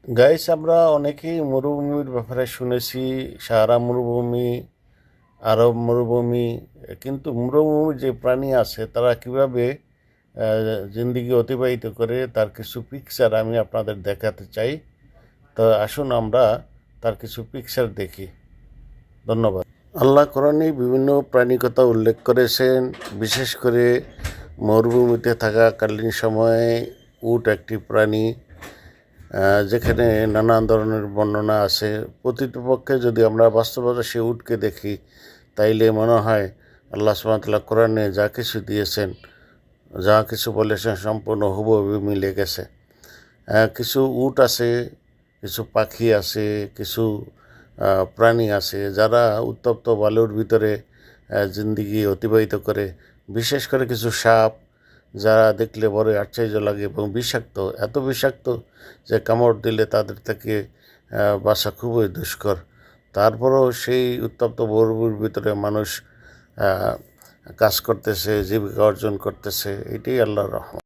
Guys, আমরা অনেকেই মরুভূমির ব্যাপারে শুনেছি। সাহারা মরুভূমি, আরব মরুভূমি। কিন্তু মরুভূমির যে প্রাণী আছে তারা কিভাবে জিন্দেগি অতিবাহিত করে তার কিছু পিকচার আমি আপনাদের দেখাতে চাই। তো আসুন আমরা তার কিছু পিকচার দেখি। ধন্যবাদ। আল্লাহ কোরআনে বিভিন্ন প্রাণীর কথা উল্লেখ করেছেন। বিশেষ করে মরুভূমিতে থাকাকালীন সময়ে উট একটি প্রাণী, যেখানে নানান ধরনের বর্ণনা আছে। প্রকৃতপক্ষে যদি আমরা বাস্তবতা সে উটকে দেখি, তাইলে মনে হয় আল্লাহ সুবহানাহু ওয়া তাআলা কোরআনে যা কিছু দিয়েছেন, যা কিছু বলেছেন সম্পূর্ণ হুবহু মিলে গেছে। কিছু উট আছে, কিছু পাখি আছে, কিছু প্রাণী আছে যারা উত্তপ্ত বালুর ভিতরে জিন্দেগি অতিবাহিত করে। বিশেষ করে কিছু সাপ, যারা দেখলে বড় আশ্চর্য লাগে এবং বিষাক্ত, এত বিষাক্ত যে কামড় দিলে তাদের থেকে বাঁচা খুবই দুষ্কর। তারপরেও সেই উত্তপ্ত মরুভূমির ভিতরে মানুষ কাজ করতেছে, জীবিকা অর্জন করতেছে। এটাই আল্লাহর রহমত।